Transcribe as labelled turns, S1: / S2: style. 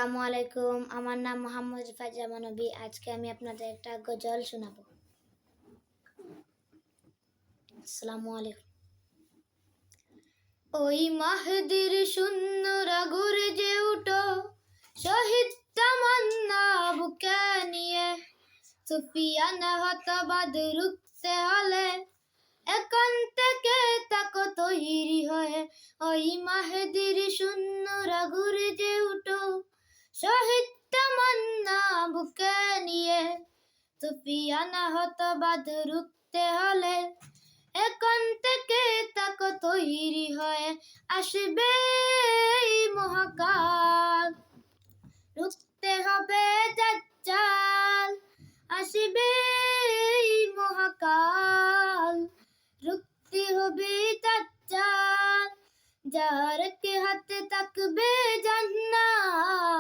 S1: আসসালামু আলাইকুম। আমার নাম মোহাম্মদ রিফাত জামান নবী। আজকে আমি আপনাদের একটা গজল শোনাবো। আসসালামু আলাইকুম। ওই মাহদির শূন্য রাগুর যে উঠো, শহীদ তামান্না বুকে নিয়ে, সুফিয়ানা হতবাদ রুখতে হলে এখন থেকে তাকো তৈরি হয়ে। ওই মাহদির শূন্য রাগুর যে উঠো, শহীদ তামান্না বুকে নিয়ে, সুফিয়ানা হতবাদ রুখতে হলে এখন থেকে তাকো তৈরি হয়ে। আসবে এই মহাকাল, রুখতে হবে দাজ্জাল। আসবে এই মহাকাল, রুখতে হবে দাজ্জাল। যার কে হাতে থাকবে জান্নাত।